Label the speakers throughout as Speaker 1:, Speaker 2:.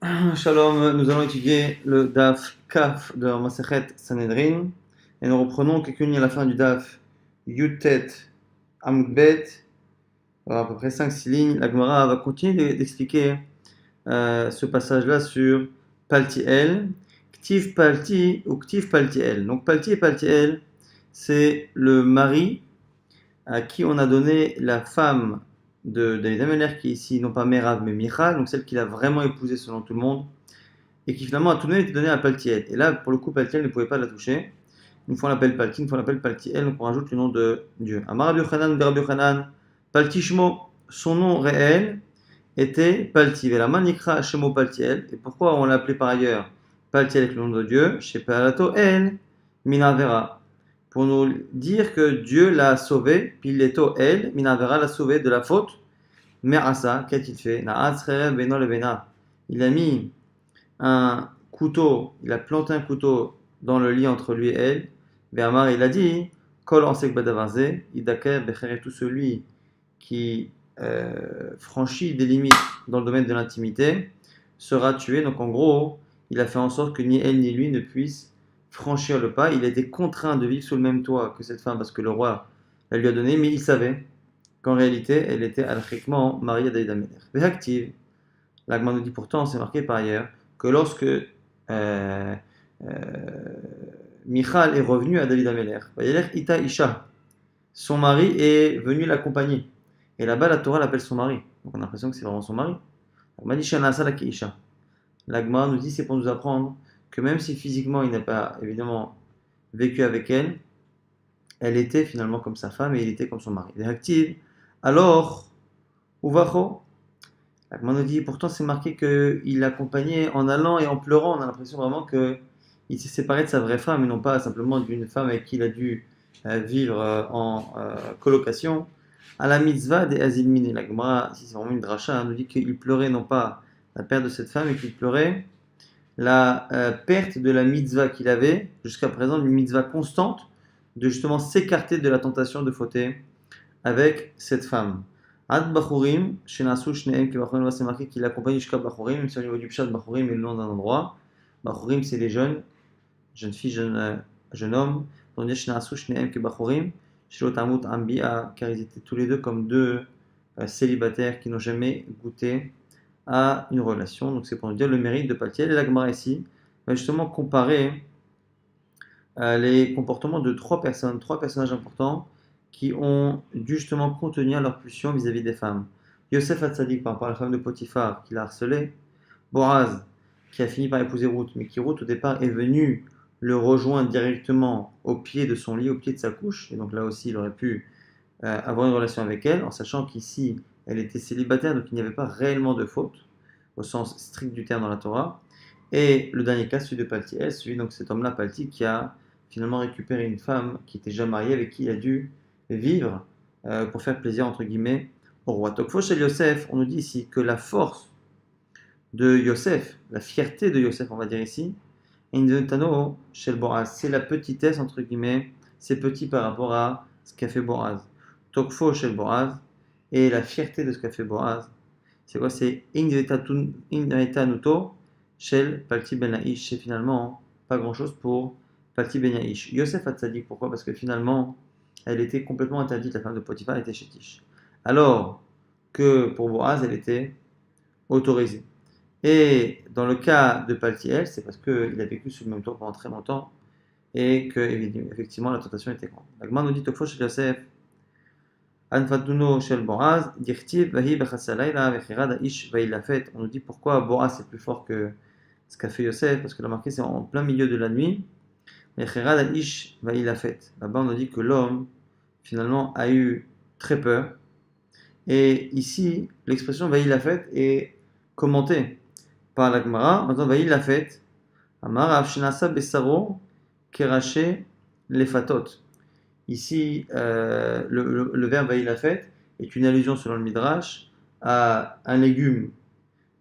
Speaker 1: Shalom, nous allons étudier le Daf Kaf de Masechet Sanhedrin et nous reprenons quelques lignes à la fin du Daf Yutet Amudbet, à peu près 5-6 lignes. La Gemara va continuer d'expliquer ce passage-là sur Paltiel, Ktiv Palti ou Ktiv Paltiel. Donc Palti et Paltiel, c'est le mari à qui on a donné la femme de David Ameler, qui est ici non pas Merav mais Michal, donc celle qu'il a vraiment épousée selon tout le monde, et qui finalement a tout donné été donnée à Paltiel. Et là, pour le coup, Paltiel ne pouvait pas la toucher. Une fois on l'appelle Palti, une fois on l'appelle Paltiel, donc on rajoute le nom de Dieu. Amar Rabbi Yochanan, Rabbi Yochanan, Paltishmo, son nom réel était Palti. Velama Nikra Shemo Paltiel. Et pourquoi on l'a appelé par ailleurs Paltiel avec le nom de Dieu Chez Palato El Minavera. Pour nous dire que Dieu l'a sauvé, Pileto El Minavera l'a sauvé de la faute. Mais Asa, qu'a-t-il fait Il a mis un couteau, il a planté un couteau dans le lit entre lui et elle. Véhamar, il a dit, Kol ansek badavarze, idake becher, tout celui qui franchit des limites dans le domaine de l'intimité sera tué. Donc en gros, il a fait en sorte que ni elle ni lui ne puissent franchir le pas. Il a été contraint de vivre sous le même toit que cette femme parce que le roi la lui a donné, mais il savait qu'en réalité, elle était alchiquement mariée à David Améler. Véactive, l'Agma nous dit pourtant, c'est marqué par ailleurs, que lorsque euh, Michal est revenu à David Améler, Ita Isha, son mari est venu l'accompagner. Et là-bas, la Torah l'appelle son mari. Donc on a l'impression que c'est vraiment son mari. L'Agma nous dit c'est pour nous apprendre que même si physiquement il n'a pas évidemment vécu avec elle, elle était finalement comme sa femme et il était comme son mari. Active. Alors, Uvacho, l'Agma nous dit pourtant c'est marqué qu'il l'accompagnait en allant et en pleurant. On a l'impression vraiment qu'il s'est séparé de sa vraie femme et non pas simplement d'une femme avec qui il a dû vivre en colocation. À la mitzvah des Azilmine, la Gemara, si c'est vraiment une dracha, nous dit qu'il pleurait non pas la perte de cette femme, mais qu'il pleurait la perte de la mitzvah qu'il avait jusqu'à présent, une mitzvah constante de justement s'écarter de la tentation de fauter avec cette femme. Ad Bachurim, Shenasu Shneem, c'est marqué qu'il accompagne jusqu'à Bachurim, même si au niveau du Pshat, Bachurim est le nom d'un endroit. Bachurim, c'est les jeunes filles, jeunes hommes. On dit Shenasu Shneem, Bachurim. Shilotamut Ambia, car ils étaient tous les deux comme deux célibataires qui n'ont jamais goûté à une relation. Donc c'est pour nous dire le mérite de Paltiel. Et la Gemara ici va justement comparer les comportements de trois personnes, trois personnages importants qui ont dû justement contenir leur pulsion vis-à-vis des femmes. Yosef Hatzadik par rapport à la femme de Potiphar qui l'a harcelé. Boaz qui a fini par épouser Ruth, mais qui Ruth au départ est venue le rejoindre directement au pied de son lit, au pied de sa couche. Et donc là aussi, il aurait pu avoir une relation avec elle, en sachant qu'ici, elle était célibataire, donc il n'y avait pas réellement de faute, au sens strict du terme dans la Torah. Et le dernier cas, celui de Paltiel, celui donc cet homme-là, Palti, qui a finalement récupéré une femme qui était déjà mariée, avec qui il a dû vivre pour faire plaisir, entre guillemets, au roi. Tokfo chez Yosef, on nous dit ici que la force de Yosef, la fierté de Yosef, on va dire ici, c'est la petitesse, entre guillemets, c'est petit par rapport à ce qu'a fait Boaz. Tokfo chez Boaz, et la fierté de ce qu'a fait Boaz, c'est quoi? C'est Nuto Shel Palti Ben Aish. C'est finalement pas grand chose pour Palti Ben Aish. Yosef Hatzadik, pourquoi? Parce que finalement, elle était complètement interdite, la femme de Potiphar, elle était chétiche. Alors que pour Boaz, elle était autorisée. Et dans le cas de Paltiel, c'est parce qu'il a vécu sous le même toit pendant très longtemps et que, effectivement, la tentation était grande. L'Agma nous dit Tokfo Shel Yosef. Anfatuno shel Boaz, dirtiv vahi bechasalayla vechirad ish vailafet. On nous dit pourquoi Boaz est plus fort que ce qu'a fait Yosef, parce que la marqué c'est en plein milieu de la nuit. Vechirad ish vailafet. Là-bas on nous dit que l'homme finalement a eu très peur. Et ici l'expression vailafet est commentée par la Gemara. Maintenant vailafet, Amar avshinasa besaro keraché lefatot. Ici, le verbe vaïlafet est une allusion selon le Midrash à un légume.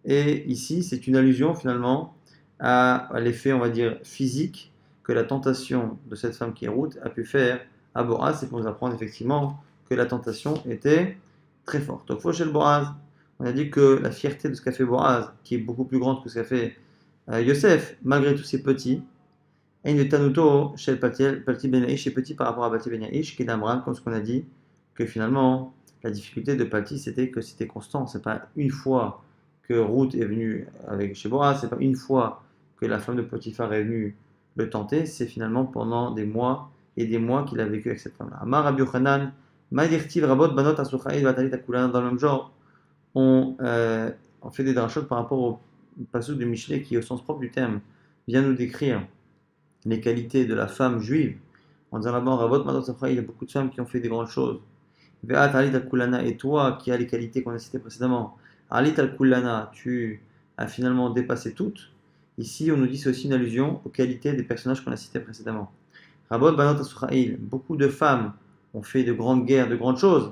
Speaker 1: Et ici, c'est une allusion finalement à l'effet, on va dire, physique que la tentation de cette femme qui est Ruth a pu faire à Boaz. C'est pour nous apprendre effectivement que la tentation était très forte. Tokfo shel Boaz, On a dit que la fierté de ce qu'a fait Boaz, qui est beaucoup plus grande que ce qu'a fait Yosef, malgré tous ses petits, et une tanuto chez Palti Ben Yaïch est petit par rapport à Palti Ben Yaïch, qui est d'Amram, comme ce qu'on a dit, que finalement, la difficulté de Palti, c'était que c'était constant. C'est pas une fois que Ruth est venue avec chez Boaz, c'est pas une fois que la femme de Potiphar est venue le tenter, c'est finalement pendant des mois et des mois qu'il a vécu avec cette femme-là. Amar Rabbi Yochanan, Ma'dirtiv Rabot Banot Asuchaïd Vatalit Akulana, dans le même genre, on fait des drachot par rapport au passage de Michelet qui, au sens propre du terme, vient nous décrire les qualités de la femme juive, en disant là-bas, Rabot Banot Asuchaïd, il y a beaucoup de femmes qui ont fait des grandes choses. Ve'at Alit Akulana, et toi qui as les qualités qu'on a citées précédemment, Alit Akulana, tu as finalement dépassé toutes. Ici, on nous dit c'est aussi une allusion aux qualités des personnages qu'on a cités précédemment. Rabot Banot Asuchaïd, beaucoup de femmes ont fait de grandes guerres, de grandes choses.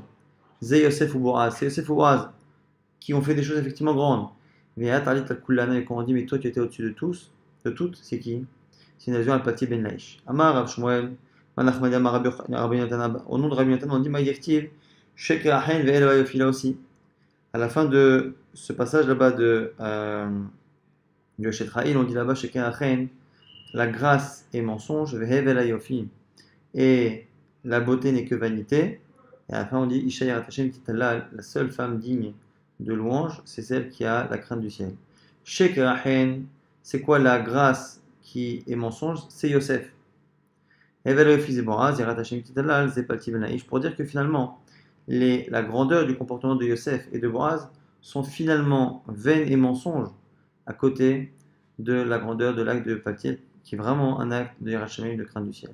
Speaker 1: Zé Yosef ou Boaz, c'est Yosef ou Boaz qui ont fait des choses effectivement grandes. Mais Atalit al-Kullana, et quand on dit, mais toi tu étais au-dessus de tous, de toutes, c'est qui? C'est une allusion à Pati Ben Laish. Amar Rav Shmuel, Manachmadi Amar Rabbi Yonatan, au nom de Rabbi Yonatan, on dit Maïdirtiv, Sheker Achen Ve'el Vayofila aussi. À la fin de ce passage là-bas de Shetraïl, on dit là-bas Sheker Achen, la grâce est mensonge, Ve'el Ayofi, et la beauté n'est que vanité. Et à la fin, on dit Isha Yarat Hashem Titalal, la seule femme digne de louange, c'est celle qui a la crainte du ciel. Sheker Achen, c'est quoi la grâce qui est mensonge? C'est Yosef. Evel fils de Boaz, Yarat Hashem Titalal, Zepalti Ben Aish, pour dire que finalement, la grandeur du comportement de Yosef et de Boaz sont finalement vaines et mensonges à côté de la grandeur de l'acte de Palti, qui est vraiment un acte de Yarat Hashem, de crainte du ciel.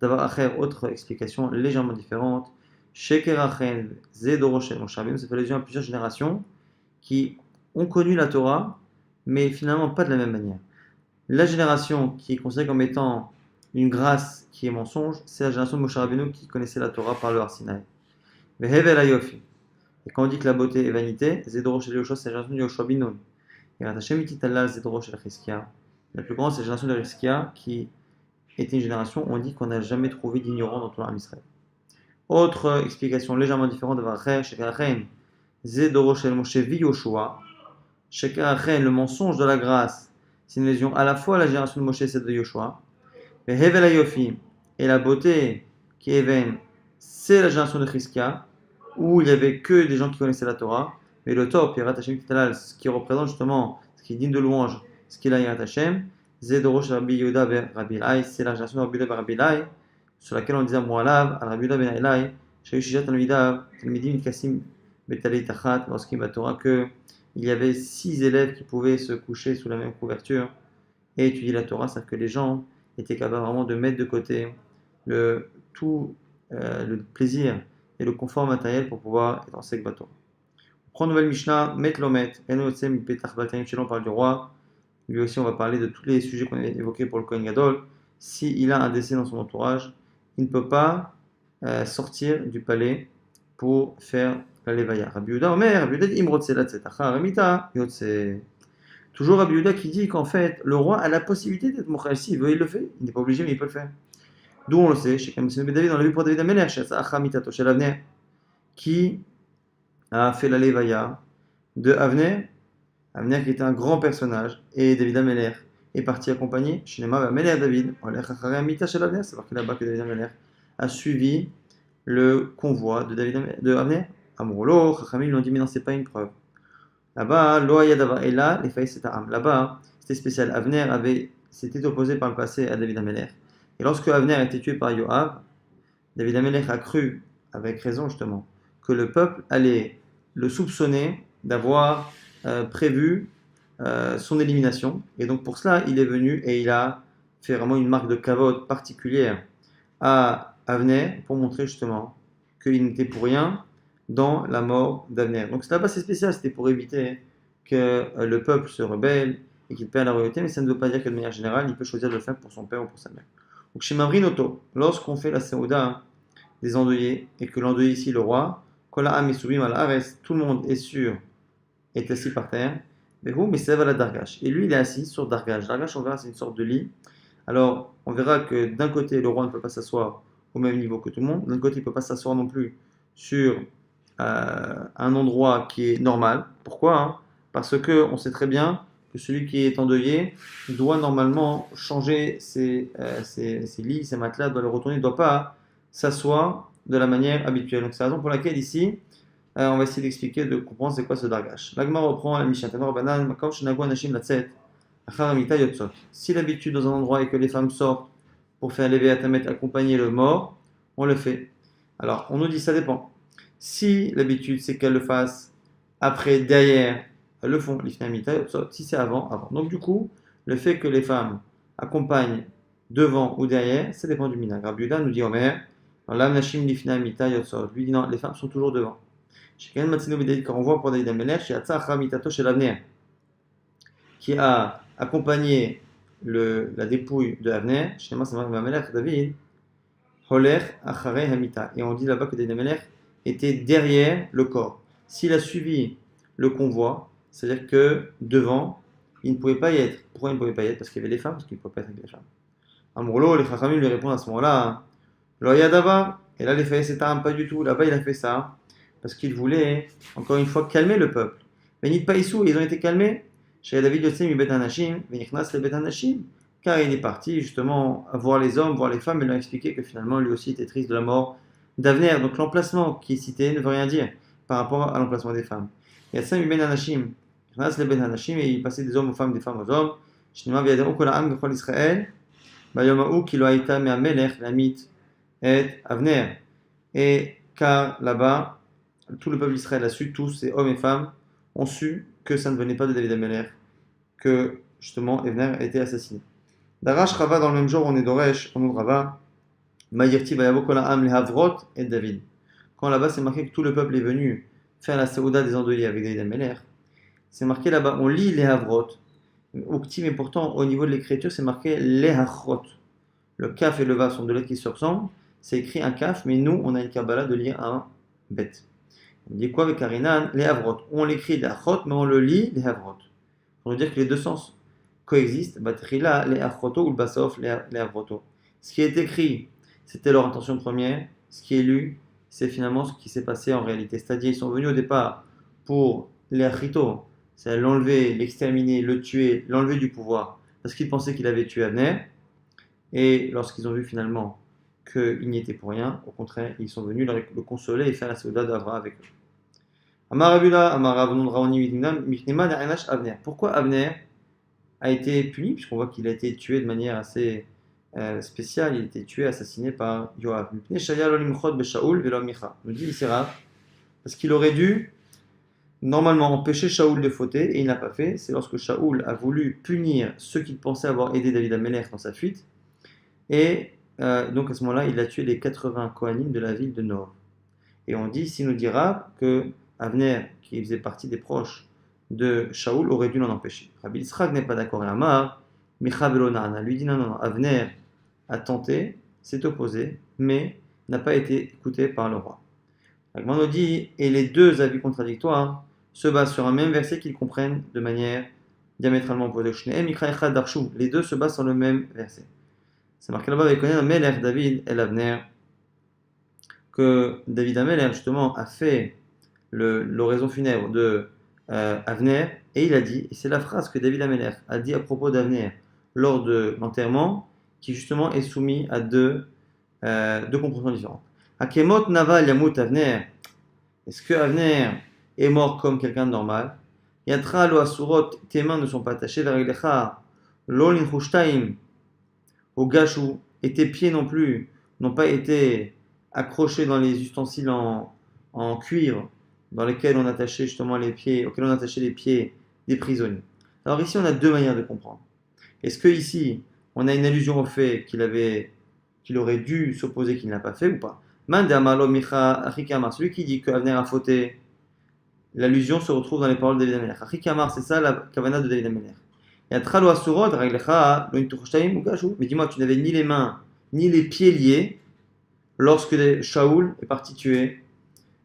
Speaker 1: D'abord, après, autre explication légèrement différente. Sheker Achen, Zedoroshel, Moshe Rabbeinu, ça fait allusion à plusieurs générations qui ont connu la Torah, mais finalement pas de la même manière. La génération qui est considérée comme étant une grâce qui est mensonge, c'est la génération de Moshe Rabbeinu qui connaissait la Torah par le Har Sinaï. Vehevel Ayofi. Et quand on dit que la beauté est vanité, Zedoroshel Yoshua, c'est la génération de Yoshua Bin Nun. Et Ratachem Ititalal Zedoroshel Chizkia. La plus grande, c'est la génération de Chizkia qui était une génération où on dit qu'on n'a jamais trouvé d'ignorant dans tout l'Israël. Autre explication légèrement différente de Vacher, Sheker Achen, Zedoroshel Moshe Yoshua. Sheker Achen, le mensonge de la grâce, c'est une lésion à la fois à la génération de Moshe et celle de Yoshua. Mais Hevel Ayofi, et la beauté qui est vaine, c'est la génération de Chizkia, où il n'y avait que des gens qui connaissaient la Torah. Mais le top, Yarat Hashem Kitalal, ce qui représente justement, ce qui est digne de louange, ce qui est la Yarat Hashem, Zedorosh Rabbi Yehuda vers Rabbi Elai, c'est la génération de Rabbi Yehuda vers Rabbi Elai, sur laquelle on disait Moalav, al Rabbi Yehuda ben Elai, Shayu Shishat Talmidav, Talmidim Kassim Betalei Tachat, lorsqu'il va Torah, qu'il y avait 6 élèves qui pouvaient se coucher sous la même couverture et étudier la Torah, c'est-à-dire que les gens étaient capables vraiment de mettre de côté tout le plaisir et le confort matériel pour pouvoir être en sec bateau. On prend une nouvelle Mishnah, Met Lomet, Enotsem Petach Baltaim, chez on parle du roi. Lui aussi, on va parler de tous les sujets qu'on a évoqués pour le Kohen Gadol. S'il a un décès dans son entourage, il ne peut pas sortir du palais pour faire la Levaya. Rabbi Yehuda Omer, Rabbi Yehuda dit Imrotzelat Zetacha Remita, Yotse. Toujours Rabbi Yehuda qui dit qu'en fait, le roi a la possibilité d'être Mochal. S'il veut, il le fait. Il n'est pas obligé, mais il peut le faire. D'où on le sait, chez Kamsim Ben David, on l'a vu pour David Ameler, chez Acha Mitato, chez l'Avner, qui a fait la Levaya de Avner. Avner qui était un grand personnage, et David Ameler est parti accompagner Shinema Ameler David, c'est marqué là-bas que David Ameler a suivi le convoi de Avner. Amrolo, Chachamim lui ont dit mais non, c'est pas une preuve. Là-bas, Loayadava, et là, les failles c'est Aram. Là-bas, c'était spécial. Avner s'était opposé par le passé à David Ameler. Et lorsque Avner a été tué par Yoav, David Ameler a cru, avec raison justement, que le peuple allait le soupçonner d'avoir prévu son élimination. Et donc pour cela, il est venu et il a fait vraiment une marque de kavod particulière à Avner pour montrer justement qu'il n'était pour rien dans la mort d'Avner. Donc c'est là-bas c'est spécial, c'était pour éviter que le peuple se rebelle et qu'il perde la royauté, mais ça ne veut pas dire que de manière générale, il peut choisir de le faire pour son père ou pour sa mère. Donc chez Mavrinoto, lorsqu'on fait la Seouda des endeuillés, et que l'endeuillé ici, le roi, Kola Subim al Ares, tout le monde est assis par terre, mais ça va la Dargash. Et lui, il est assis sur Dargash. Dargash, on verra, c'est une sorte de lit. Alors, on verra que d'un côté, le roi ne peut pas s'asseoir au même niveau que tout le monde, d'un côté, il ne peut pas s'asseoir non plus sur un endroit qui est normal. Pourquoi, hein? Parce qu'on sait très bien que celui qui est endeuillé doit normalement changer ses lits, ses matelas, doit le retourner, ne doit pas s'asseoir de la manière habituelle. Donc c'est la raison pour laquelle ici, on va essayer d'expliquer, de comprendre c'est quoi ce dargash. L'agma reprend la Mishnah Tanor Banan, Makom Shenagu Anashim Latzet, Achar Amita Yotzot. Si l'habitude dans un endroit est que les femmes sortent pour faire lever à tamet, accompagner le mort, on le fait. Alors, on nous dit ça dépend. Si l'habitude c'est qu'elles le fassent après, derrière, elles le font. L'ifnei Amita Yotzot. Si c'est avant, avant. Donc du coup, le fait que les femmes accompagnent devant ou derrière, ça dépend du minag. Rabbi Yehuda nous dit Omer, l'am nashim l'ifnei Amita Yotzot. Lui dit non, les femmes sont toujours devant. Quand on voit pour David Amelech, chez l'Avner, qui a accompagné la dépouille de Avner, chez moi c'est Amelech David, Holer Acharei Hamita. Et on dit là-bas que David Amelech était derrière le corps. S'il a suivi le convoi, c'est-à-dire que devant, il ne pouvait pas y être. Pourquoi il ne pouvait pas y être? Parce qu'il y avait les femmes, parce qu'il ne pouvait pas être avec les femmes. Amrolo, les Chachamim lui répondent à ce moment-là, Loyadava, et là les faits c'est pas du tout, là-bas il a fait ça. Parce qu'ils voulaient, encore une fois, calmer le peuple. Venit Païsou, ils ont été calmés. Chez David Yotzem, Bet Anashim, Venichnas le Bet Anashim, car il est parti justement voir les hommes, voir les femmes, et leur expliquer que finalement lui aussi était triste de la mort d'Avner. Donc l'emplacement qui est cité ne veut rien dire par rapport à l'emplacement des femmes. Yatsem Ben Anashim, Venichnas le Bet Anashim, et il passait des hommes aux femmes, des femmes aux hommes. Shnima Viadero Kolaam Bechol Israël, Bayomaou Kilo Aïta Meamelech, Lamit, et Avner. Et car là-bas, tout le peuple d'Israël a su, tous ces hommes et femmes ont su que ça ne venait pas de David Amelech, que justement Evner a été assassiné. Darash Rava, dans le même jour, on est d'Oresh, on est Rava, Mayirti Vayavo Kolaam le Havrot et David. Quand là-bas c'est marqué que tout le peuple est venu faire la Saouda des endeuillés avec David Amelech, c'est marqué là-bas, on lit les Havrot, Ukti, mais pourtant au niveau de l'écriture c'est marqué les Hachrot. Le Kaf et le Va sont deux lettres qui se ressemblent, c'est écrit un Kaf, mais nous on a une Kabbalah de lire un Bet. On dit quoi avec Arinan? Les Havrot. On l'écrit les Hachrot, mais on le lit les Havrot. On veut dire que les deux sens coexistent. Batrila, les Hachroto ou le Basof, les Havroto. Ce qui est écrit, c'était leur intention première. Ce qui est lu, c'est finalement ce qui s'est passé en réalité. C'est-à-dire, ils sont venus au départ pour les Achrito, c'est l'enlever, l'exterminer, le tuer, l'enlever du pouvoir, parce qu'ils pensaient qu'il avait tué Abner. Et lorsqu'ils ont vu finalement qu'il n'y était pour rien, au contraire, ils sont venus le consoler et faire la Seuda d'Avra avec eux. Pourquoi Abner a été puni? Puisqu'on voit qu'il a été tué de manière assez spéciale, il a été tué, assassiné par Yoav. Nous dit ici Rav, parce qu'il aurait dû normalement empêcher Shaoul de fauter, et il n'a pas fait. C'est lorsque Shaoul a voulu punir ceux qu'il pensait avoir aidé David Amelech dans sa fuite, et donc à ce moment-là, il a tué les 80 Kohanim de la ville de Nov. Et on dit, ici nous dira que Avner, qui faisait partie des proches de Shaoul, aurait dû l'en empêcher. Rabbi Yitzchak n'est pas d'accord. Et Amar, Micha Belonana, lui dit non, Avner a tenté, s'est opposé, mais n'a pas été écouté par le roi. Agman nous dit, et les deux avis contradictoires se basent sur un même verset qu'ils comprennent de manière diamétralement opposée. Les deux se basent sur le même verset. C'est marqué là-bas avec Melech David et Avner, que David Amelech justement a fait l'oraison funèbre de Avner, et il a dit, et c'est la phrase que David Amelech a dit à propos d'Avner lors de l'enterrement, qui justement est soumis à deux compréhensions différentes. Hakemot Naval Yamut Avner, est-ce que Avner est mort comme quelqu'un de normal? Yatra lo asurot, tes mains ne sont pas attachées, Veriglecha lo linchushtaim au gashu, et tes pieds non plus n'ont pas été accrochés dans les ustensiles en cuivre dans lesquels on attachait justement les pieds, auxquels on attachait les pieds des prisonniers. Alors ici on a deux manières de comprendre. Est-ce que ici on a une allusion au fait qu'il aurait dû s'opposer, qu'il n'a pas fait ou pas? Celui qui dit que Avner a fauté, l'allusion se retrouve dans les paroles de David Amelech. Achikamar, c'est ça la kavana de David Amelech. Mais dis-moi, tu n'avais ni les mains ni les pieds liés lorsque Shaoul est parti tuer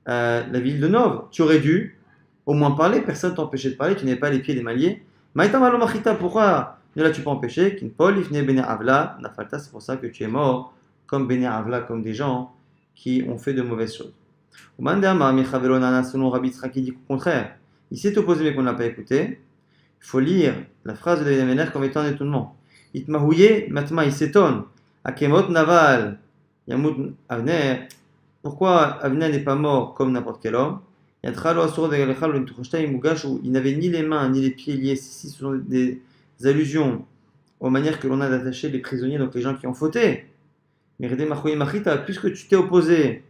Speaker 1: la ville de Nov. Tu aurais dû au moins parler, personne ne t'empêchait de parler, tu n'avais pas les pieds des mailliers. Pourquoi ne l'as-tu pas empêché? C'est pour ça que tu es mort comme Bene Avla, comme des gens qui ont fait de mauvaises choses. Ou Mandama, Mechavelo Nana, selon Rabbi Yitzhak, qui dit au contraire, il s'est opposé mais qu'on ne l'a pas écouté. Il faut lire la phrase de David Ameler comme étant un étonnement. Itmahouye, matma, il s'étonne. Akemot Naval, Yamut Avner. Pourquoi Avner n'est pas mort comme n'importe quel homme? Il n'avait ni les mains ni les pieds liés. Ici, ce sont des allusions aux manières que l'on a d'attacher les prisonniers, donc les gens qui ont fauté. Mais puisque tu t'es opposé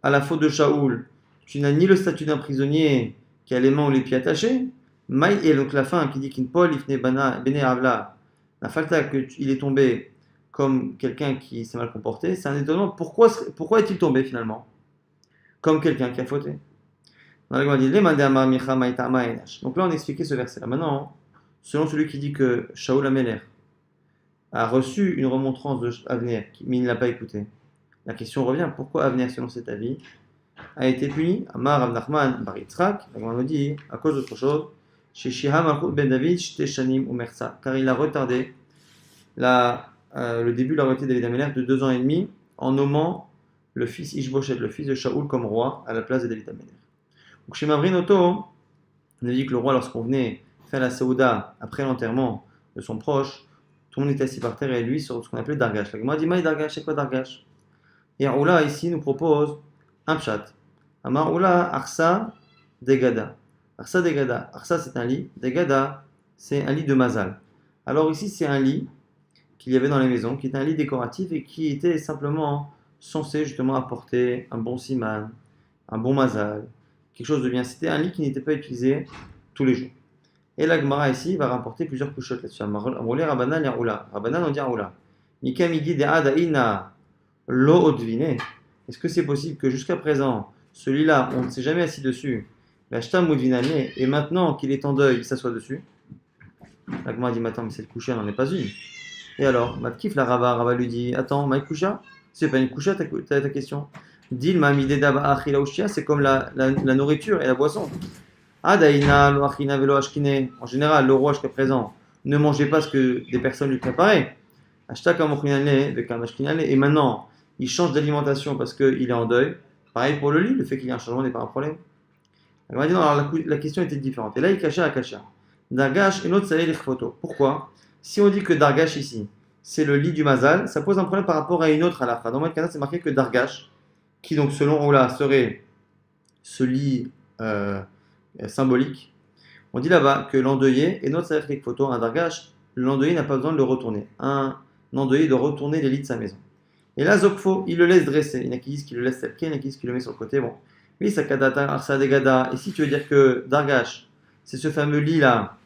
Speaker 1: à la faute de Shaoul, tu n'as ni le statut d'un prisonnier qui a les mains ou les pieds attachés. Maï et donc la fin qui dit qu'Inpol ifne bene avla, la falta qu'il est tombé comme quelqu'un qui s'est mal comporté, c'est un étonnement. Pourquoi est-il tombé finalement comme quelqu'un qui a fauté? Donc là on a expliqué ce verset là. Maintenant, selon celui qui dit que Shaoul Améler a reçu une remontrance de Avner, mais il ne l'a pas écouté, la question revient, pourquoi Avner, selon cet avis, a été puni? Amar Rav Nachman bar Yitzhak, on nous dit, à cause d'autre chose, chez Shiha Malchut ben David, Shte Shanim Umersa, car il a retardé le début de la royauté de David Améler de 2 ans et demi, en nommant le fils Ishboshet, le fils de Shaoul, comme roi à la place de David Améler. Donc chez Mavrin Oto, on a dit que le roi, lorsqu'on venait faire la Saouda après l'enterrement de son proche, tout le monde était assis par terre et lui sur ce qu'on appelait Dargash. La Gemara dit Maï Dargash, c'est quoi Dargash? Et Oula ici nous propose un pshat. Amar Oula Arsa Degada. Arsa Degada. Arsa c'est un lit. Degada c'est un lit de Mazal. Alors ici c'est un lit qu'il y avait dans les maisons, qui était un lit décoratif et qui était simplement censé justement apporter un bon siman, un bon Mazal, quelque chose de bien. C'était un lit qui n'était pas utilisé tous les jours. Et la Gemara ici va rapporter plusieurs couchottes là-dessus. Amroulé Rabbanan Yaroula. Rabbanan on dit Yaroula. Mika Migi de Adaïna Lo Odvine. Est-ce que c'est possible que jusqu'à présent, celui-là, on ne s'est jamais assis dessus, et maintenant qu'il est en deuil, il s'assoit dessus? La Gemara dit, mais attends, mais cette coucha n'en est pas une. Et alors, Matkif la Rava lui dit, attends, Maïkoucha, c'est pas une coucha ta question. Dil Mamide Daba Achila Ushia, c'est comme la nourriture et la boisson. Adaïna Lo Achina Velo Ashkine. En général, le roi jusqu'à présent ne mangeait pas ce que des personnes lui préparaient. Et maintenant, il change d'alimentation parce qu'il est en deuil. Pareil pour le lit, le fait qu'il y ait un changement n'est pas un problème. La question était différente. Et là, il cachait à Kacha. Dargash et l'autre, ça les photos. Pourquoi? Si on dit que Dargash ici, c'est le lit du Mazal, ça pose un problème par rapport à une autre halakha. Dans le Canada, c'est marqué que Dargash, qui donc selon Oula serait ce lit symbolique, on dit là-bas que l'endeuillé, et notre salif photo, un Dargash, l'endeuillé n'a pas besoin de le retourner. Un endeuillé doit retourner les lits de sa maison. Et là, Zokfo, il le laisse dresser. Il y en a qui disent qu'il le laisse tel quel, il y en a qui disent qu'il le met sur le côté. Bon, oui, ça kadata, arsa degada. Et si tu veux dire que Dargash, c'est ce fameux lit-là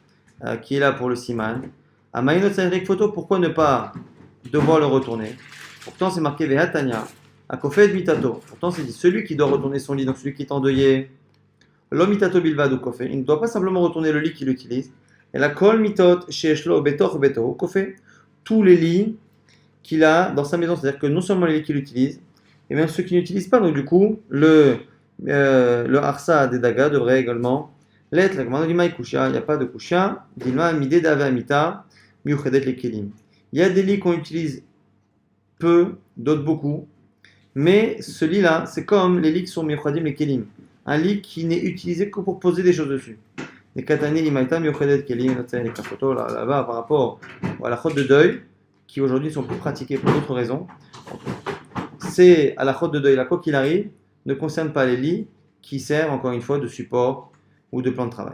Speaker 1: qui est là pour le siman, à Maïnot Salif photo, pourquoi ne pas devoir le retourner? Pourtant, c'est marqué Vehatania, à Kofed Mitato. Pourtant, c'est dit celui qui doit retourner son lit, donc celui qui est endeuillé, l'homme Mitato Bilvad ou Kofé, il ne doit pas simplement retourner le lit qu'il utilise. Et la Kol Mitot Sheshlo Betor Beto Kofé, tous les lits qu'il a dans sa maison, c'est-à-dire que non seulement les lits qu'il utilise, et même ceux qu'il n'utilise pas, donc du coup, le Arsa des Daga devrait également l'être. La commande du Maïkoucha, il n'y a pas de Koucha, Dilma Mide Davamita, Miuchedet les Kelim. Il y a des lits qu'on utilise peu, d'autres beaucoup, mais ce lit-là, c'est comme les lits qui sont Miuchedim les Kelim. Un lit qui n'est utilisé que pour poser des choses dessus. Les Katani, Imaïta, Miuchedet Kelim, les Kafoto, là-bas par rapport à la chôte de deuil, qui aujourd'hui sont plus pratiquées pour d'autres raisons. C'est à la chôte de deuil, là, quoi qu'il arrive, ne concerne pas les lits qui servent encore une fois de support ou de plan de travail.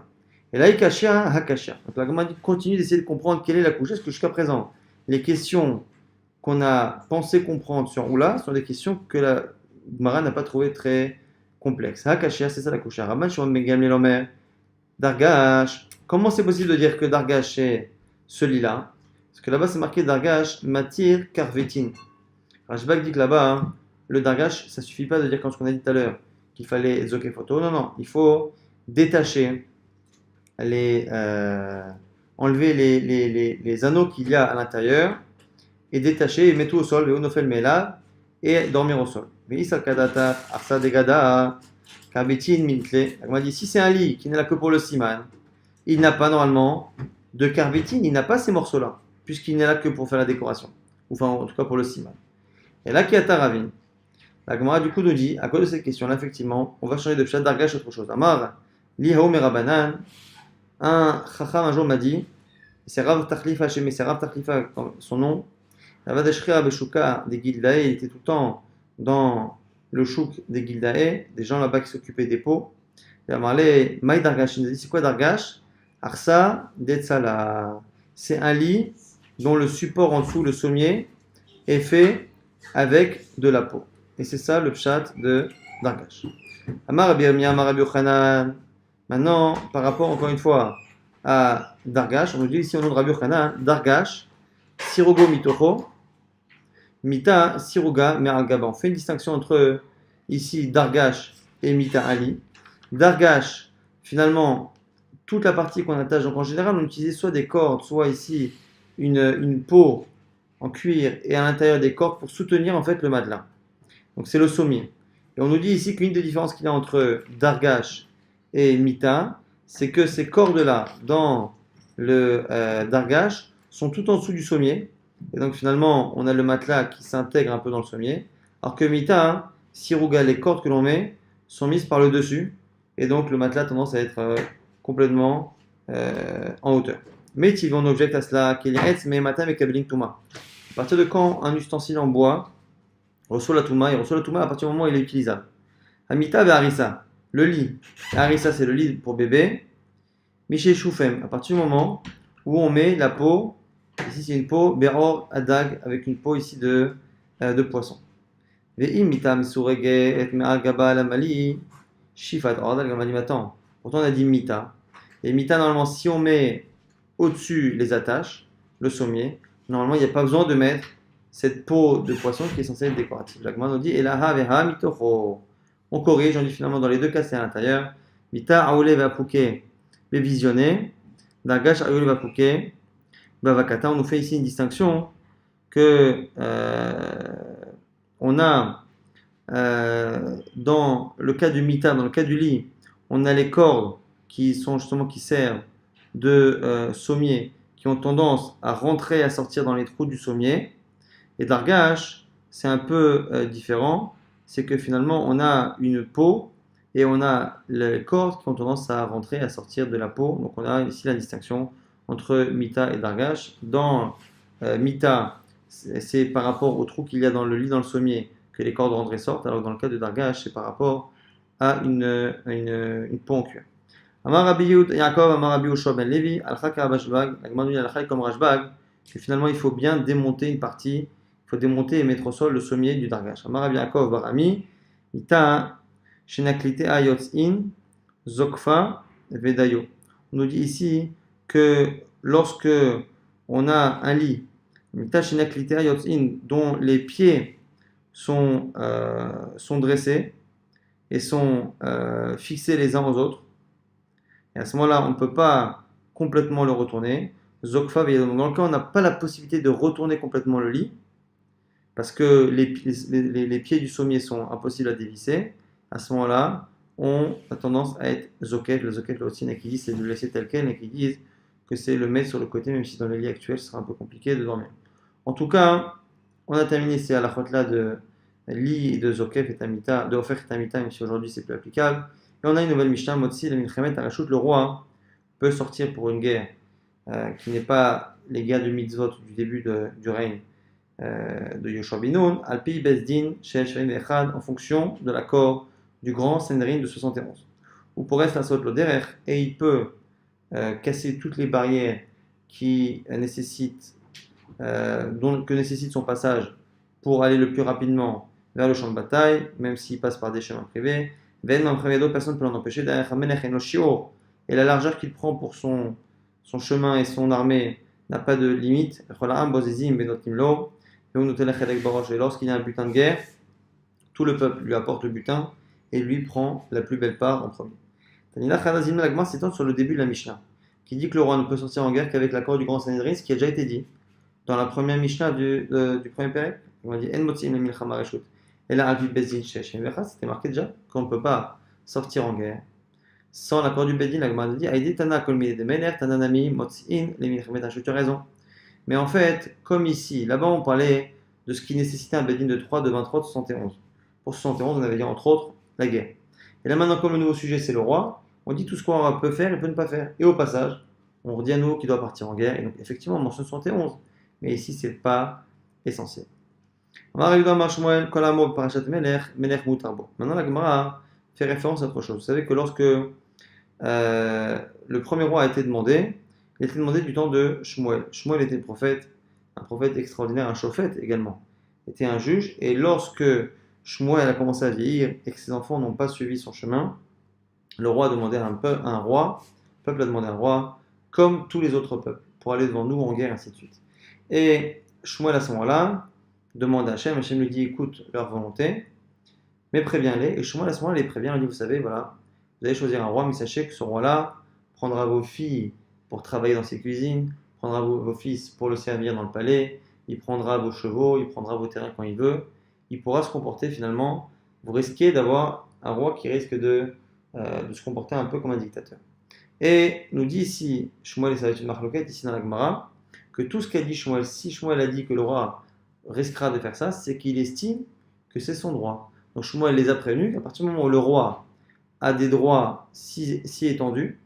Speaker 1: Et là, Ikashia, Hakashia. Donc la Gemara continue d'essayer de comprendre quelle est la couche. Parce que jusqu'à présent, les questions qu'on a pensé comprendre sur Oula sont des questions que la Gemara n'a pas trouvées très complexes. Hakashia, c'est ça la couche. Rabban Shimon ben Gamliel Omer, Dargash. Comment c'est possible de dire que Dargash est ce lit-là? Parce que là-bas, c'est marqué Dargash Matir Karvetin. Rajbak dit que là-bas, le Dargash, ça ne suffit pas de dire comme ce qu'on a dit tout à l'heure, qu'il fallait zoké photo. Non, non, il faut détacher, enlever les anneaux qu'il y a à l'intérieur et détacher et mettre tout au sol, et dormir au sol. Mais il kadata, arsa degada, karvetin mintle. On m'a dit si c'est un lit qui n'est là que pour le siman, il n'a pas normalement de karvetin, il n'a pas ces morceaux-là, puisqu'il n'est là que pour faire la décoration, ou enfin en tout cas pour le siman. Et là, qui a Taravin. La Gemara du coup nous dit, à cause de cette question-là, effectivement, on va changer de pshat dargash autre chose. Amar, li haou merabanan, un chacham un jour m'a dit, c'est Rav Tachlifa chez c'est Rav Tachlifa, son nom, Ravadeshria Beshuka des Gildae, il était tout le temps dans le chouk des Gildae, des gens là-bas qui s'occupaient des pots. Il a parlé, Maï Dargash, il nous a dit, c'est quoi Dargash? Arsa Detsala. C'est un lit dont le support en dessous, le sommier, est fait avec de la peau. Et c'est ça le pshat de Dargash. Amar Rabbi Yirmiyah, Amar Rabbi Yochanan. Maintenant, par rapport encore une fois à Dargash, on nous dit ici au nom de Rabbi Yochanan, Dargash, Sirogo Mitocho, Mita Siruga Me'al-Gaba. On fait une distinction entre ici Dargash et Mita Ali. Dargash, finalement, toute la partie qu'on attache, donc en général on utilisait soit des cordes, soit ici une peau en cuir et à l'intérieur des cordes pour soutenir en fait le matelas. Donc c'est le sommier. Et on nous dit ici qu'une des différences qu'il y a entre Dargash et Mita, c'est que ces cordes-là dans le Dargash sont tout en dessous du sommier. Et donc finalement, on a le matelas qui s'intègre un peu dans le sommier. Alors que Mita, Siruga, les cordes que l'on met sont mises par le dessus. Et donc le matelas a tendance à être complètement en hauteur. Mais on objecte à cela qu'il y a mais matin avec Kabbaling Touma. À partir de quand un ustensile en bois reçoit la Touma, il reçoit la Touma à partir du moment où il est utilisable. Amita et Harissa, le lit. Harissa, c'est le lit pour bébé. Miché Choufem, à partir du moment où on met la peau, ici c'est une peau, Be'or Adag, avec une peau ici de poisson. Ve'im Mita Misurege et Me'al Gaba Lamali, Shifat Ordal Gamani Matan. Pourtant on a dit Mita. Et Mita, normalement, si on met au-dessus les attaches, le sommier, normalement il n'y a pas besoin de mettre cette peau de poisson qui est censée être décorative. La Gemara nous dit Elaha veha mitocho. On corrige, on dit finalement dans les deux cas c'est à l'intérieur. Mita aoule va pouke visionné. Dargash aoule va pouke bavakata. On nous fait ici une distinction que on a dans le cas du Mita, dans le cas du lit, on a les cordes qui sont justement qui servent de sommier, qui ont tendance à rentrer et à sortir dans les trous du sommier. Et Dargash, c'est un peu différent, c'est que finalement on a une peau et on a les cordes qui ont tendance à rentrer et à sortir de la peau. Donc on a ici la distinction entre Mita et Dargash. Dans Mita, c'est par rapport au trou qu'il y a dans le lit, dans le sommier, que les cordes rentrent et sortent, alors que dans le cas de Dargash, c'est par rapport à une peau en cuir. Amar Rabbi Yaakov, Amar Rabbi Yoshua ben Levi, Al-Chak Rabashbag, la Gemara dit Al-Chak comme Rashbag, que finalement il faut bien démonter une partie, il faut démonter et mettre au sol le sommier du Dargash. Amar Rabbi Yaakov Barami, Ita Shenaklite Ayotzin, Zokfa Vedayo. On nous dit ici que lorsque on a un lit, Ita Shenaklite Ayotzin, dont les pieds sont dressés et sont fixés les uns aux autres, et à ce moment-là, on ne peut pas complètement le retourner. Zokfa, dans le cas où on n'a pas la possibilité de retourner complètement le lit, parce que les pieds du sommier sont impossibles à dévisser, à ce moment-là, on a tendance à être zoket. Le zoket, là aussi, qui dit c'est de le laisser tel quel, et qui disent que c'est le mettre sur le côté, même si dans les lits actuels, ce sera un peu compliqué de dormir. En tout cas, on a terminé ces halachot-là de lit et de zoket et tamita, de ofer et tamita, même si aujourd'hui c'est plus applicable. Et on a une nouvelle Mishnah, Motsi, le Milchemet, Arashut, le roi peut sortir pour une guerre qui n'est pas les guerres de mitzvot du début du règne de Yoshua bin Nun, Alpi Bezdin, Shel Shvaim Echad, en fonction de l'accord du grand Sanhedrin de 71. Ou pour rester à Sot Loderer, et il peut casser toutes les barrières qui que nécessite son passage pour aller le plus rapidement vers le champ de bataille, même s'il passe par des chemins privés. Personne ne peut l'en empêcher. Et la largeur qu'il prend pour son chemin et son armée n'a pas de limite. Et lorsqu'il y a un butin de guerre, tout le peuple lui apporte le butin et lui prend la plus belle part en premier. L'Agma s'étend sur le début de la Mishnah, qui dit que le roi ne peut sortir en guerre qu'avec l'accord du grand Sanhedrin, ce qui a déjà été dit dans la première Mishnah du premier Pérec. On a dit En motzim le milchama reshut. Et là, c'était marqué déjà qu'on ne peut pas sortir en guerre sans l'accord du Bedin. La Gemara dit Aïdi Tana Kolmi de Mener, Tananami, Motzin, les Milchemet. Tu as raison. Mais en fait, comme ici, là-bas on parlait de ce qui nécessitait un Bedin de 3, de 23, de 71. Pour 71, on avait dit entre autres la guerre. Et là maintenant, comme le nouveau sujet c'est le roi, on dit tout ce qu'on peut faire et peut ne pas faire. Et au passage, on redit à nouveau qu'il doit partir en guerre. Et donc effectivement, on mentionne 71. Mais ici, c'est pas essentiel. Maintenant, la Gemara fait référence à autre chose. Vous savez que lorsque le premier roi a été demandé, il a été demandé du temps de Shmuel. Shmuel était un prophète extraordinaire, un prophète également. Il était un juge. Et lorsque Shmuel a commencé à vieillir et que ses enfants n'ont pas suivi son chemin, le roi a demandé à un roi, le peuple a demandé à un roi, comme tous les autres peuples, pour aller devant nous en guerre, ainsi de suite. Et Shmuel à ce moment-là demande à Hachem, Hachem lui dit écoute leur volonté, mais préviens-les. Et Shmuel à ce moment-là les prévient, il dit vous savez, voilà, vous allez choisir un roi, mais sachez que ce roi-là prendra vos filles pour travailler dans ses cuisines, prendra vos fils pour le servir dans le palais, il prendra vos chevaux, il prendra vos terrains quand il veut, il pourra se comporter finalement, vous risquez d'avoir un roi qui risque de se comporter un peu comme un dictateur. Et nous dit ici, Shmuel, et ça va être une marloquette ici dans la Gemara, que tout ce qu'a dit Shmuel, si Shmuel a dit que le roi risquera de faire ça, c'est qu'il estime que c'est son droit. Donc Shmuel les a prévenus qu'à partir du moment où le roi a des droits si étendus,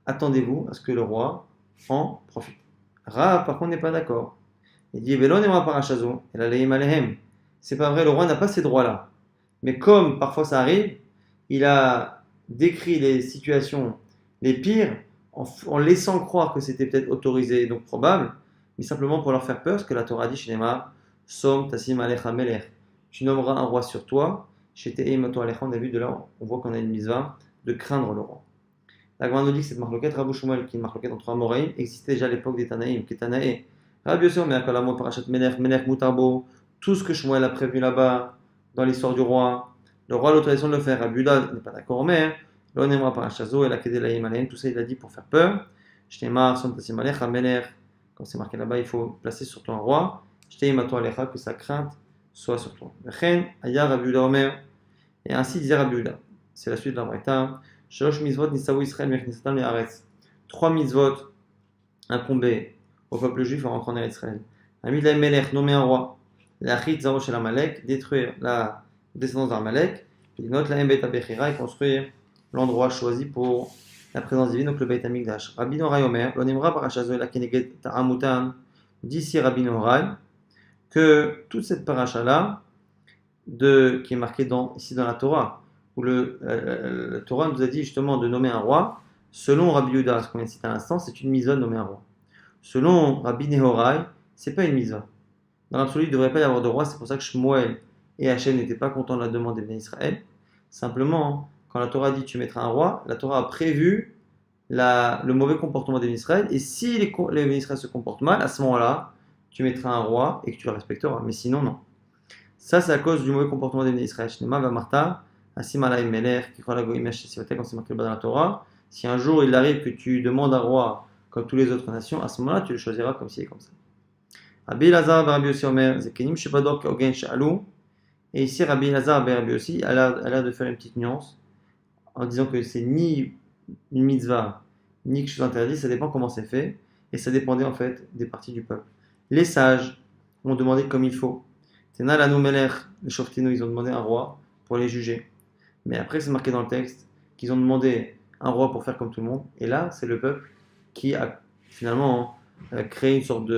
Speaker 1: attendez-vous à ce que le roi en profite. Ra, par contre, n'est pas d'accord. Il dit Velon et moi parachazo, et la leim alehem. C'est pas vrai, le roi n'a pas ces droits-là. Mais comme parfois ça arrive, il a décrit les situations les pires en laissant croire que c'était peut-être autorisé, donc probable, mais simplement pour leur faire peur, ce que la Torah dit chez Neymar, Som Tassim Alecha Melech. Tu nommeras un roi sur toi. Chez Te'eimato Alecha, on a vu de là, on voit qu'on a une mitzvah de craindre le roi. La Gemara nous dit que cette marloquette, Rabbi Shmuel, qui est une marloquette entre Amoraïm, existait déjà à l'époque des Tanaïm, qui est Tanaï. Rabbi Yosef, mais Akalamo Parashat Melech, Melech Mutarbo, tout ce que Shmuel a prévu là-bas, dans l'histoire du roi, le roi a l'autorisation de le faire. Rabbi Yudah n'est pas d'accord, mais l'onema Parashazo et la Kedelaïm Aleim, tout ça il a dit pour faire peur. Shneimar, Som Tassim Alecha Melech, comme c'est marqué là-bas, il faut placer sur toi un roi. Shteimato Alecha, que sa crainte soit sur toi. Vechen, Aya Rabbi Yudah Omer, et ainsi disait Rabbi Yudah. C'est la suite de la Braïta. Shalosh mitzvot nisavu Israël mechnisatam le'aretz. 3 mitzvot incombés au peuple juif en rentrant en Israël. Amid la melech, nommer un roi. L'achit zaro shel Amalek, détruire la descendance d'Amalek. Puis note la mbet abechira et construire l'endroit choisi pour la présence divine, donc le Beit Hamikdash. Rabbi Norai Omer, l'onimra parachazo la keneged ta'amutan, d'ici Rabbi Norai, que toute cette paracha-là, qui est marquée ici dans la Torah, où le Torah nous a dit justement de nommer un roi, selon Rabbi Yudah, ce qu'on vient de citer à l'instant, c'est une mitzvah de nommer un roi. Selon Rabbi Nehorai, c'est pas une mitzvah. Dans l'absolu, il ne devrait pas y avoir de roi, c'est pour ça que Shmuel et Hachem n'étaient pas contents de la demande des bénis Israël. Simplement, quand la Torah dit tu mettras un roi, la Torah a prévu le mauvais comportement des bénis Israël, et si les bénis Israël se comportent mal, à ce moment-là, tu mettras un roi et que tu le respecteras, mais sinon, non. Ça, c'est à cause du mauvais comportement des bénis Israël. Shnema va Martha, Asimala Meler, qui croit la Goïmesh, comme c'est marqué dans la Torah. Si un jour il arrive que tu demandes un roi comme toutes les autres nations, à ce moment-là, tu le choisiras comme ci et comme ça. Rabbi Lazar, Rabbi Yossi Omer, Zekenim, Shebador, Kaogen, Sha'alou. Et ici, Rabbi Lazar, Rabbi Yossi, a l'air de faire une petite nuance en disant que c'est ni une mitzvah, ni quelque chose interdit, ça dépend comment c'est fait, et ça dépendait en fait des parties du peuple. Les sages ont demandé comme il faut. Tena Lanou Meler, les Shoftino, ils ont demandé un roi pour les juger. Mais après, c'est marqué dans le texte qu'ils ont demandé un roi pour faire comme tout le monde. Et là, c'est le peuple qui a finalement créé une sorte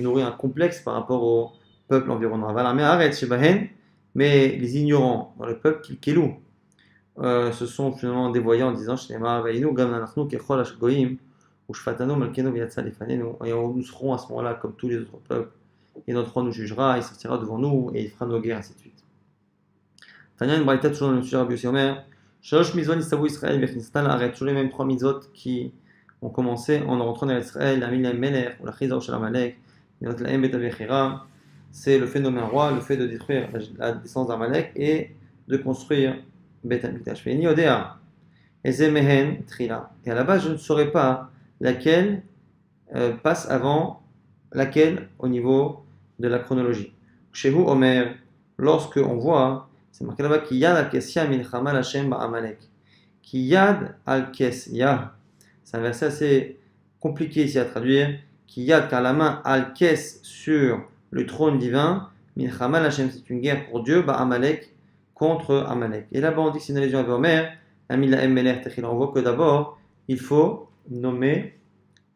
Speaker 1: nourri un complexe par rapport au peuple environnant. Mais arrête, Shebahen, mais les ignorants dans le peuple, Kilkelou, se sont finalement dévoyés en disant Shnema Vainu, Gamnanachnu, Kechol Ashgoim, ou Shfatanu, Malkenu, Viatsa Lefanenu. Et nous serons à ce moment-là comme tous les autres peuples. Et notre roi nous jugera, il sortira devant nous et il fera nos guerres, ainsi de suite. Tanya, une braïta toujours dans le sujet Rabbi Yossi Omer. Shalosh mitzvot nisavu Israël vechnistan la'aretz. Toujours les mêmes 3 mitzvot qui ont commencé en rentrant dans Israël. La mila melech ou la chizor shel Amalek. Yot la mbet abechira. C'est le fait de nommer un roi, le fait de détruire la descendance d'Amalek et de construire Bet Hamikdash. Ve'ini odea eze mehen trila. Et à la base, je ne saurais pas laquelle passe avant laquelle au niveau de la chronologie. Shehu Omer, lorsque on voit, c'est marqué là-bas, Ki yad al-kesya milchama l'Hashem ba'amalek. Ki yad al-kesya. C'est un verset assez compliqué ici à traduire. Ki yad, car la main al-kes sur le trône divin, milchama l'Hashem, c'est une guerre pour Dieu, ba'amalek, contre Amalek. Et là-bas, on dit que c'est une allusion à Omer, Amila Emmeler Techila. On voit que d'abord, il faut nommer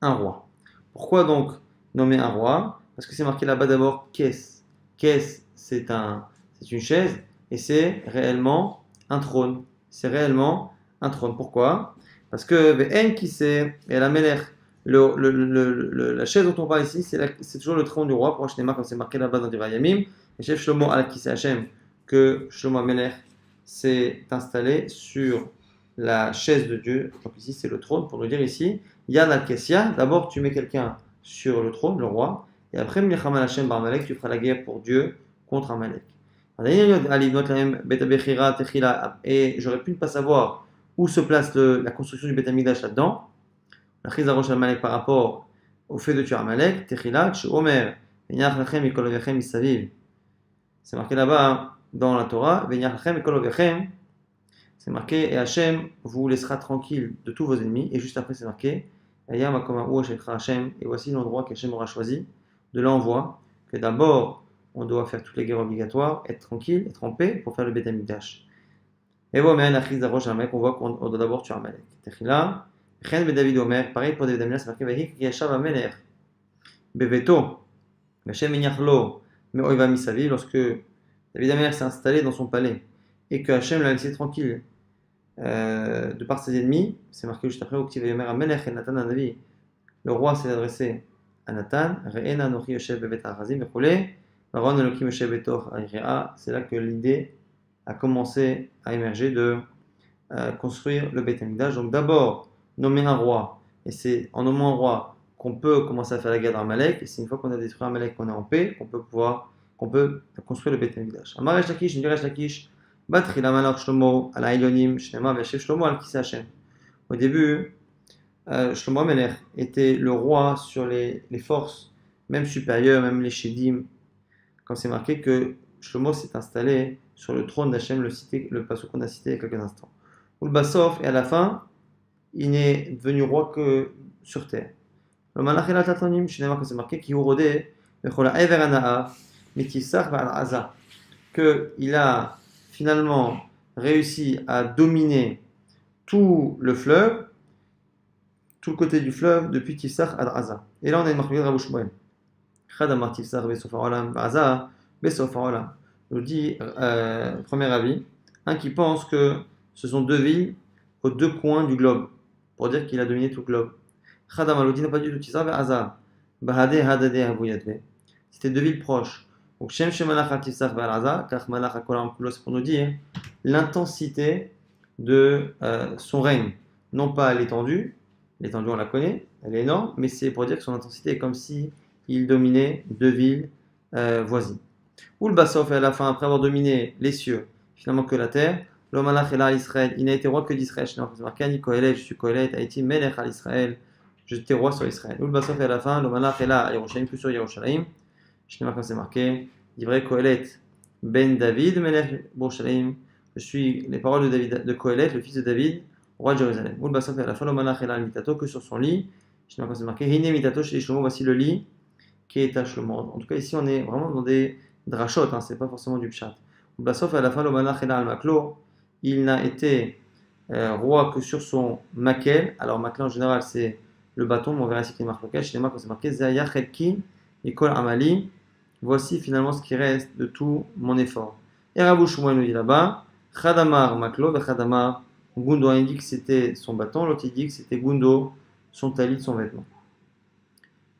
Speaker 1: un roi. Pourquoi donc nommer un roi? Parce que c'est marqué là-bas d'abord Kes. Kes, c'est une chaise et c'est réellement un trône. C'est réellement un trône. Pourquoi? Parce que Ve'en qui c'est, et la Meler, la chaise dont on parle ici, c'est toujours le trône du roi. Pour Hashnema, comme c'est marqué là-bas dans Divrei Yamim, et chef Shlomo al Kisei Hashem, que Shlomo Amelech s'est installé sur la chaise de Dieu. Donc ici, c'est le trône. Pour nous dire ici, Yan al Kessia, d'abord tu mets quelqu'un sur le trône, le roi, et après, Milchama Hashem bar Amalek, tu feras la guerre pour Dieu contre Amalek. Et j'aurais pu ne pas savoir où se place la construction du Beth Amikdash là-dedans. La Chiz Arosh Amalek par rapport au fait de tuer Amalek, Techila, Omer, Venyach Lachem et Kolovechem Isaviv. C'est marqué là-bas hein, dans la Torah, Venyach Lachem et Kolovechem. C'est marqué, et Hachem vous laissera tranquille de tous vos ennemis. Et juste après, c'est marqué, et voici l'endroit qu'Hachem aura choisi. De là, on voit que d'abord, on doit faire toutes les guerres obligatoires, être tranquille, être en paix pour faire le Beth Amikdash. Et voilà, on voit qu'on doit d'abord tuer Amalek. Techila, Chen David Omer, pareil pour David Amelech, c'est marqué Vahik Yashav Amelech, Beveto, Hashem Inyachlo, mais Oiva Misavi, lorsque David Amelech s'est installé dans son palais et que Hashem l'a laissé tranquille de par ses ennemis, c'est marqué juste après Uktiv Yomer Amelech et Nathan Anavi. Le roi s'est adressé à Nathan, Re'ena Nochi Yoshev Bevet Harazim, Echule, Varon Elokim Yoshev Betor Airea. C'est là que l'idée a commencé à émerger de construire le Beth Amikdash. Donc d'abord, nommer un roi, et c'est en nommant un roi qu'on peut commencer à faire la guerre d'Amalek, et c'est une fois qu'on a détruit Amalek, qu'on est en paix, qu'on peut construire le Beth Amikdash. Amar Resh Lakish, une Resh Lakish, Batri la Malach Shlomo, al Ailonim, Shnema, Veshev Shlomo, al Kisei Hashem. Au début, Shlomo Amelech était le roi sur les forces, même supérieures, même les Shedim, comme c'est marqué que Shlomo s'est installé sur le trône d'Hachem, le passage qu'on a cité il y a quelques instants. Ou le Bassof, et à la fin, il n'est devenu roi que sur terre. Le Malach el Tatonim, Shinema, comme c'est marqué, qui ourodé, Mechola Ever Anaa, Metisar Val Aza, qu'il a finalement réussi à dominer tout le fleuve, tout le côté du fleuve, depuis Tifsar à Aza. Et là, on a une marque de Rabbi Shmuel. Chadamar Tifsar Besofarolam, Aza, Besofarolam. Nous dit, premier avis, un qui pense que ce sont deux villes aux deux coins du globe, pour dire qu'il a dominé tout le globe. Chadamalodi n'a pas dit tout Tifsar vers Aza. Bahade Hadade Habuyadve. C'était deux villes proches. Donc, Shem Shemalach Tifsar vers Aza, car Malach Akolam Kulos, pour nous dire l'intensité de son règne. Non pas l'étendue on la connaît, elle est énorme, mais c'est pour dire que son intensité est comme si il dominait deux villes voisines. Ou le Bassof, et à la fin, après avoir dominé les cieux, finalement que la terre, l'Omalach Ela Israël, il n'a été roi que d'Israël. C'est marqué Ani Kohelet, je suis Kohelet, Haïti Melech al Israël, j'étais roi sur Israël. Ou le Bassof, et à la fin, l'Omalach Ela Yerushalayim, plus sur Yerushalayim. Je sais pas quand c'est marqué, il vrai Kohelet Ben David Melech Yerushalayim. Je suis les paroles de David, de Kohelet, le fils de David, roi de Jérusalem. Ou le Bassof, et à la fin, l'Omalach Ela Mitato, que sur son lit. Je sais pas quand c'est marqué, Hine Mitato chez Shlomo, voici le lit qui est à Shlomo. En tout cas, ici, on est vraiment dans des drachot, hein, c'est pas forcément du pshat. Ou Bassof, à la fin, l'Omalach Ela Al-Maklo, il n'a été roi que sur son makel. Alors, makel en général, c'est le bâton, mais on verra ici qu'il est marqué. Chez les marques, c'est marqué Zaya Chelki, Ikol Amali. Voici finalement ce qui reste de tout mon effort. Et Rabbi Shmuel nous dit là-bas, Chadamar Maklo, Chadamar Gundo. Un dit que c'était son bâton, l'autre il dit que c'était Gundo, son talit, son vêtement.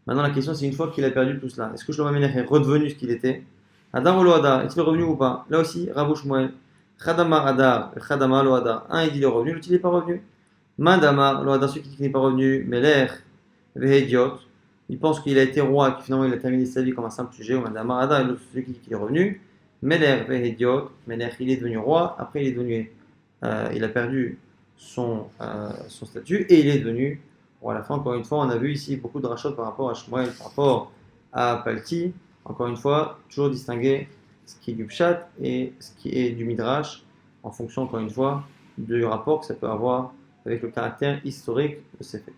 Speaker 1: Maintenant, la question c'est une fois qu'il a perdu tout cela, est-ce que Shlomo Amelech est redevenu ce qu'il était? Adar ou lo Adar, est-il revenu ou pas? Là aussi, Rabbi Shmuel, Chadamar Adar, Chadamar lo Adar. Un il dit il est revenu, l'autre il n'est pas revenu. Madamar lo Adar, celui qui dit qu'il n'est pas revenu, Melech, Vehediot. Il pense qu'il a été roi et que finalement il a terminé sa vie comme un simple sujet. Ou Madamar Adar, celui qui dit qu'il est revenu. Melech, Vehediot. Melech, il est devenu roi, après il est devenu. Il a perdu son statut et il est devenu roi à la fin. Encore une fois, on a vu ici beaucoup de rachot par rapport à Shmuel, par rapport à Palti. Encore une fois, toujours distinguer ce qui est du pshat et ce qui est du midrash en fonction, encore une fois, du rapport que ça peut avoir avec le caractère historique de ces faits.